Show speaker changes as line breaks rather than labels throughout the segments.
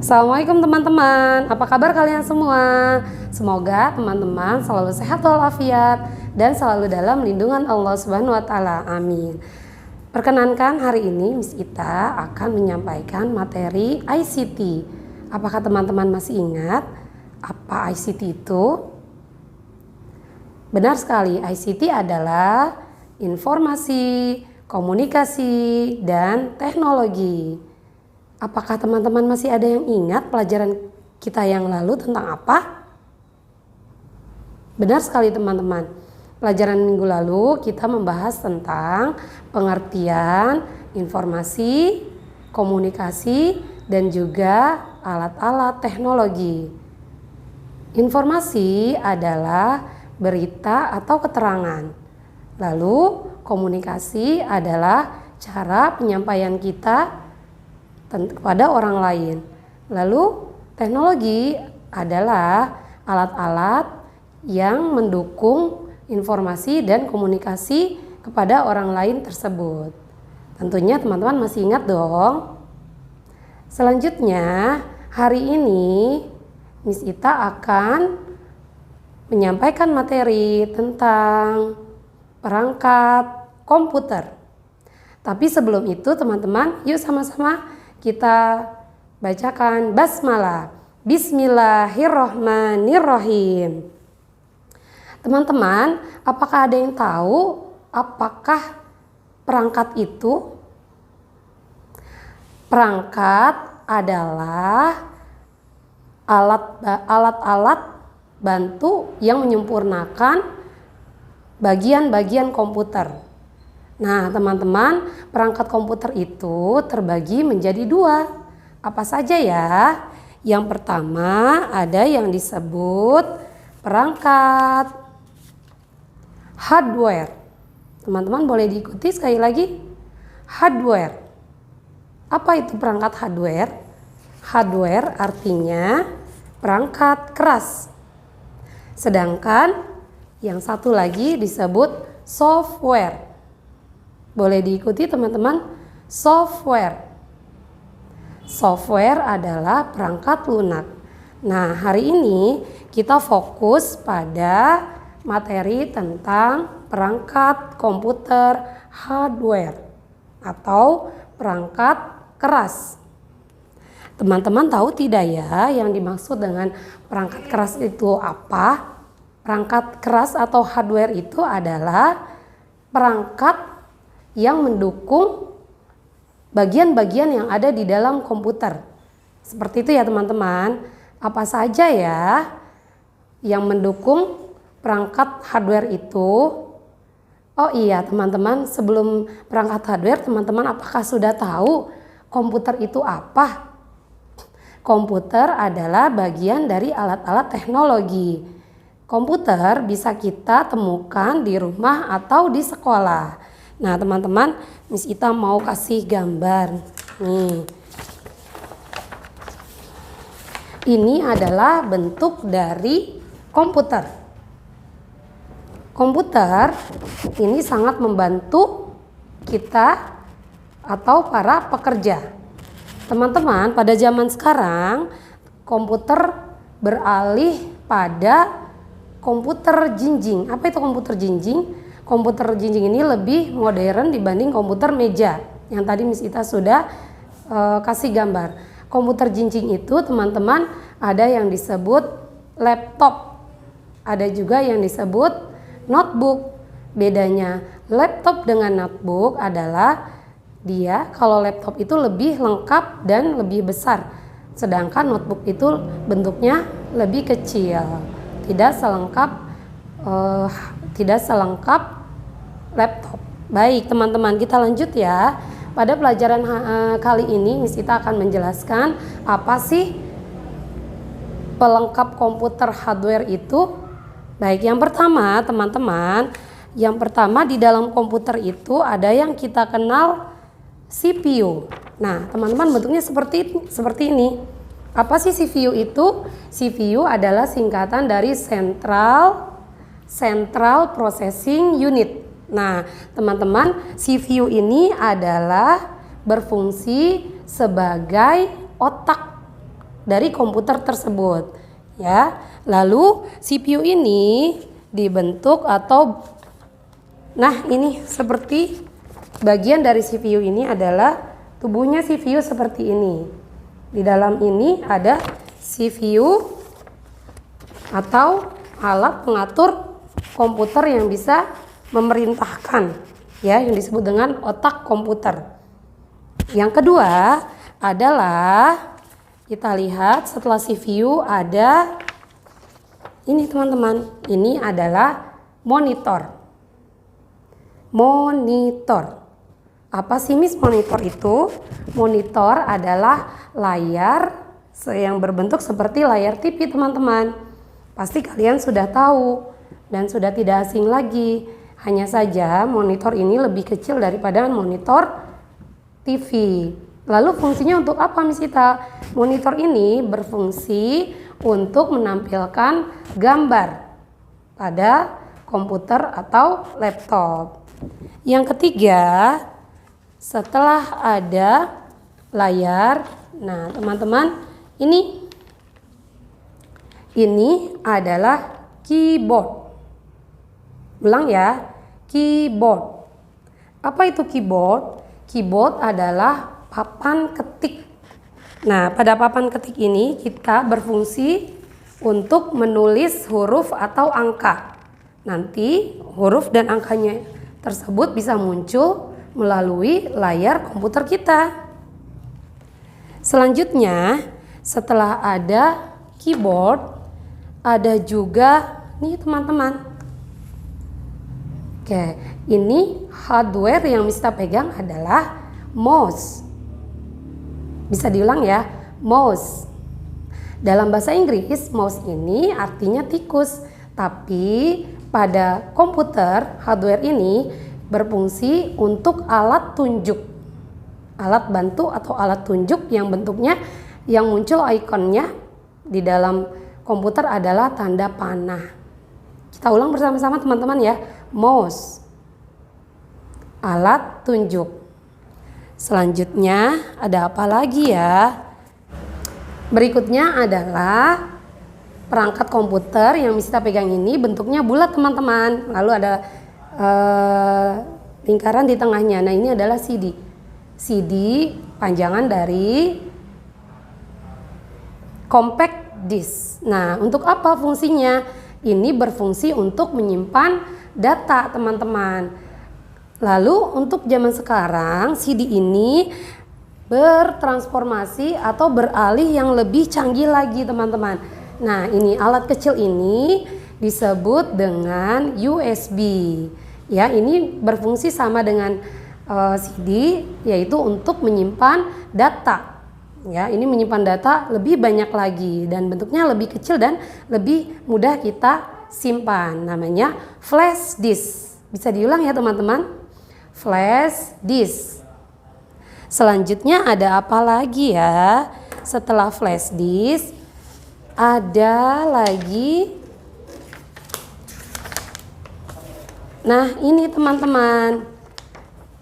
Assalamualaikum teman-teman, apa kabar kalian semua? Semoga teman-teman selalu sehat walafiat dan selalu dalam lindungan Allah Subhanahu wa taala. Amin. Perkenankan hari ini Miss Ita akan menyampaikan materi ICT. Apakah teman-teman masih ingat apa ICT itu? Benar sekali, ICT adalah informasi, komunikasi, dan teknologi. Apakah teman-teman masih ada yang ingat pelajaran kita yang lalu tentang apa? Benar sekali teman-teman. Pelajaran minggu lalu kita membahas tentang pengertian, informasi, komunikasi, dan juga alat-alat teknologi. Informasi adalah berita atau keterangan. Lalu komunikasi adalah cara penyampaian kita kepada orang lain. Lalu teknologi adalah alat-alat yang mendukung informasi dan komunikasi kepada orang lain tersebut. Tentunya teman-teman masih ingat dong. Selanjutnya hari ini Miss Ita akan menyampaikan materi tentang perangkat komputer. Tapi sebelum itu teman-teman, yuk sama-sama kita bacakan basmalah. Bismillahirrohmanirrohim. Teman-teman, apakah ada yang tahu apakah perangkat itu? Perangkat adalah alat-alat bantu yang menyempurnakan bagian-bagian komputer. Nah teman-teman, perangkat komputer itu terbagi menjadi dua. Apa saja ya? Yang pertama ada yang disebut perangkat hardware. Teman-teman boleh diikuti sekali lagi. Hardware. Apa itu perangkat hardware? Hardware artinya perangkat keras. Sedangkan yang satu lagi disebut software. Boleh diikuti teman-teman, software. Software adalah perangkat lunak. Nah, hari ini kita fokus pada materi tentang perangkat komputer hardware atau perangkat keras. Teman-teman tahu tidak ya yang dimaksud dengan perangkat keras itu apa? Perangkat keras atau hardware itu adalah perangkat yang mendukung bagian-bagian yang ada di dalam komputer. Seperti itu ya teman-teman. Apa saja ya yang mendukung perangkat hardware itu? Oh iya teman-teman, sebelum perangkat hardware, teman-teman apakah sudah tahu komputer itu apa? Komputer adalah bagian dari alat-alat teknologi. Komputer bisa kita temukan di rumah atau di sekolah. Nah teman-teman, Miss Ita mau kasih gambar. Nih. Ini adalah bentuk dari komputer. Komputer ini sangat membantu kita atau para pekerja. Teman-teman, pada zaman sekarang komputer beralih pada komputer jinjing. Apa itu komputer jinjing? Komputer jinjing ini lebih modern dibanding komputer meja yang tadi Miss Ita sudah kasih gambar. Komputer jinjing itu teman-teman ada yang disebut laptop, ada juga yang disebut notebook. Bedanya laptop dengan notebook adalah dia kalau laptop itu lebih lengkap dan lebih besar, sedangkan notebook itu bentuknya lebih kecil, tidak selengkap laptop. Baik teman-teman, kita lanjut ya. Pada pelajaran kali ini Miss Ita akan menjelaskan apa sih pelengkap komputer hardware itu. Baik, yang pertama teman-teman, yang pertama di dalam komputer itu ada yang kita kenal CPU. Nah teman-teman, bentuknya seperti ini. Apa sih CPU itu? CPU adalah singkatan dari Central Processing Unit. Nah, teman-teman, CPU ini adalah berfungsi sebagai otak dari komputer tersebut. Ya, lalu CPU ini dibentuk atau ini seperti bagian dari CPU ini adalah tubuhnya CPU seperti ini. Di dalam ini ada CPU atau alat pengatur komputer yang bisa memerintahkan, ya, yang disebut dengan otak komputer. Yang kedua adalah kita lihat setelah CPU ada ini teman-teman, ini adalah monitor. Monitor. Apa sih Miss monitor itu? Monitor adalah layar yang berbentuk seperti layar TV teman-teman. Pasti kalian sudah tahu dan sudah tidak asing lagi. Hanya saja monitor ini lebih kecil daripada monitor TV. Lalu fungsinya untuk apa Miss Ita? Monitor ini berfungsi untuk menampilkan gambar pada komputer atau laptop. Yang ketiga, setelah ada layar, nah teman-teman, ini adalah keyboard. Ulang ya, keyboard. Apa itu keyboard? Keyboard adalah papan ketik. Nah, pada papan ketik ini kita berfungsi untuk menulis huruf atau angka. Nanti huruf dan angkanya tersebut bisa muncul melalui layar komputer kita. Selanjutnya, setelah ada keyboard, ada juga nih teman-teman. Oke, ini hardware yang bisa pegang adalah mouse. Bisa diulang ya, mouse. Dalam bahasa Inggris, mouse ini artinya tikus, tapi pada komputer, hardware ini berfungsi untuk alat tunjuk. Alat bantu atau alat tunjuk yang bentuknya yang muncul ikonnya di dalam komputer adalah tanda panah. Kita ulang bersama-sama teman-teman ya. Mouse. Alat tunjuk. Selanjutnya ada apa lagi ya? Berikutnya adalah perangkat komputer yang bisa kita pegang ini bentuknya bulat teman-teman. Lalu ada lingkaran di tengahnya. Nah, ini adalah CD. CD panjangan dari compact disk. Nah, untuk apa fungsinya? Ini berfungsi untuk menyimpan data teman-teman. Lalu untuk zaman sekarang CD ini bertransformasi atau beralih yang lebih canggih lagi teman-teman. Nah, ini alat kecil ini disebut dengan USB. Ya, ini berfungsi sama dengan CD, yaitu untuk menyimpan data. Ya, ini menyimpan data lebih banyak lagi dan bentuknya lebih kecil dan lebih mudah kita simpan. Namanya flash disk. Bisa diulang ya teman-teman? Flash disk. Selanjutnya ada apa lagi ya? Setelah flash disk ada lagi. Nah, ini teman-teman.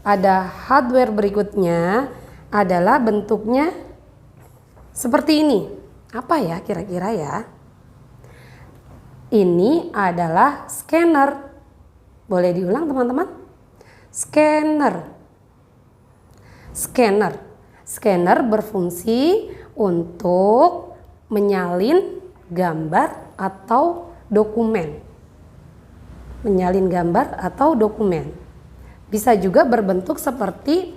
Ada hardware berikutnya adalah bentuknya seperti ini. Apa ya kira-kira ya? Ini adalah scanner. Boleh diulang teman-teman? Scanner. Scanner. Scanner berfungsi untuk menyalin gambar atau dokumen. Menyalin gambar atau dokumen. Bisa juga berbentuk seperti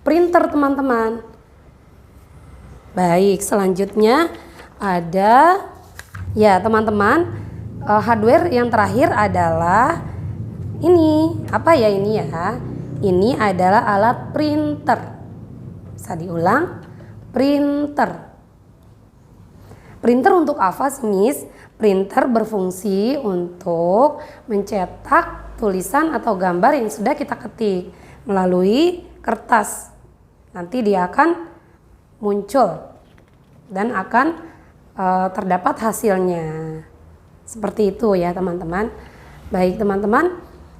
printer teman-teman. Baik, selanjutnya ada ya teman-teman, hardware yang terakhir adalah ini. Apa ya ini ya? Ini adalah alat printer. Bisa diulang, printer. Printer untuk apa sih Miss? Printer berfungsi untuk mencetak tulisan atau gambar yang sudah kita ketik melalui kertas. Nanti dia akan muncul dan akan terdapat hasilnya. Seperti itu ya teman-teman. Baik teman-teman,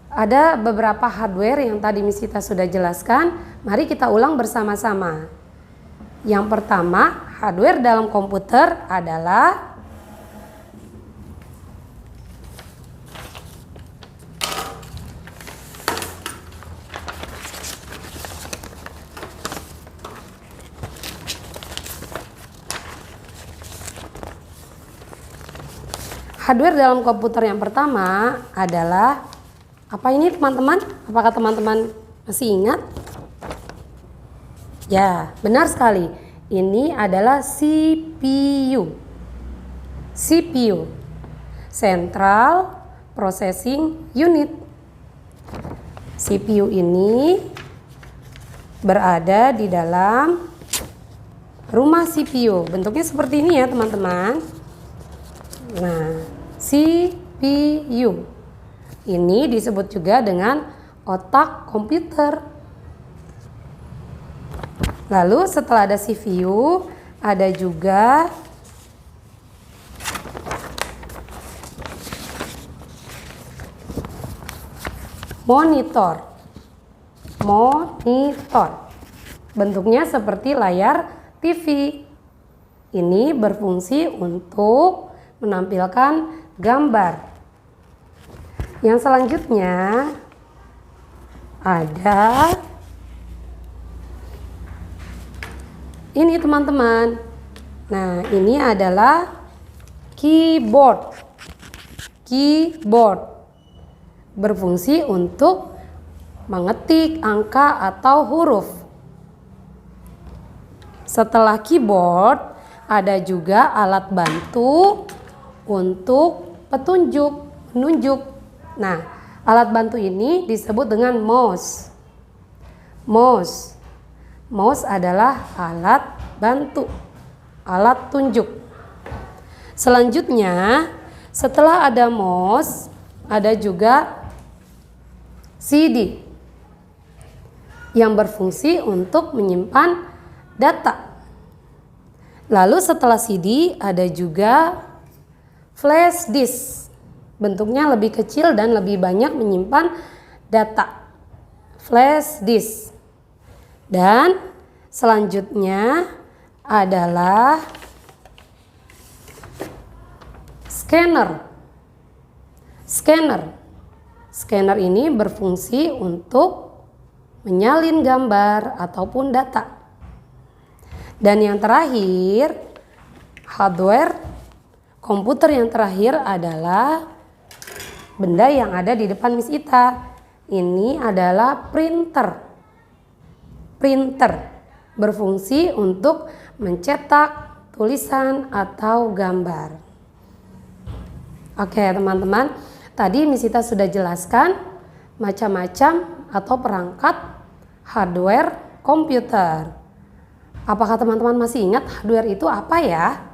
ada beberapa hardware yang tadi Miss Sita sudah jelaskan. Mari kita ulang bersama-sama. Yang pertama, hardware dalam komputer adalah hardware dalam komputer yang pertama adalah apa ini teman-teman? Apakah teman-teman masih ingat? Ya, benar sekali. Ini adalah CPU. CPU, Central Processing Unit. CPU ini berada di dalam rumah CPU. Bentuknya seperti ini ya teman-teman. Nah, CPU ini disebut juga dengan otak komputer. Lalu setelah ada CPU, ada juga monitor. Monitor. Bentuknya seperti layar TV. Ini berfungsi untuk menampilkan gambar. Yang selanjutnya ada ini teman-teman. Nah, ini adalah keyboard. Keyboard berfungsi untuk mengetik angka atau huruf. Setelah keyboard ada juga alat bantu untuk petunjuk, menunjuk. Nah, alat bantu ini disebut dengan mouse. Mouse. Mouse adalah alat bantu, alat tunjuk. Selanjutnya, setelah ada mouse, ada juga CD yang berfungsi untuk menyimpan data. Lalu setelah CD ada juga flash disk. Bentuknya lebih kecil dan lebih banyak menyimpan data. Flash disk. Dan selanjutnya adalah scanner. Scanner. Scanner ini berfungsi untuk menyalin gambar ataupun data. Dan yang terakhir, hardware komputer yang terakhir adalah benda yang ada di depan Miss Ita. Ini adalah printer. Printer berfungsi untuk mencetak tulisan atau gambar. Oke teman-teman, tadi Miss Ita sudah jelaskan macam-macam atau perangkat hardware komputer. Apakah teman-teman masih ingat hardware itu apa ya?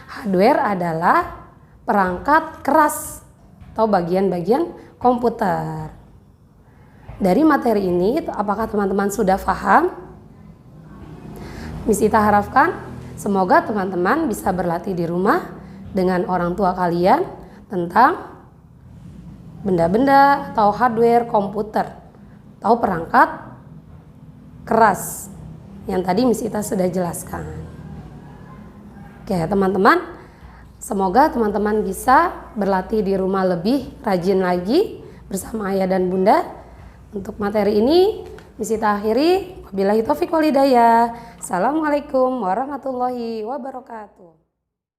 Hardware adalah perangkat keras atau bagian-bagian komputer. Dari materi ini, apakah teman-teman sudah paham? Miss Ita harapkan semoga teman-teman bisa berlatih di rumah dengan orang tua kalian tentang benda-benda atau hardware komputer atau perangkat keras yang tadi Miss Ita sudah jelaskan. Oke teman-teman, semoga teman-teman bisa berlatih di rumah lebih rajin lagi bersama ayah dan bunda. Untuk materi ini Miss Ita akhiri. Wabillahi taufiq wal hidayah. Assalamualaikum warahmatullahi wabarakatuh.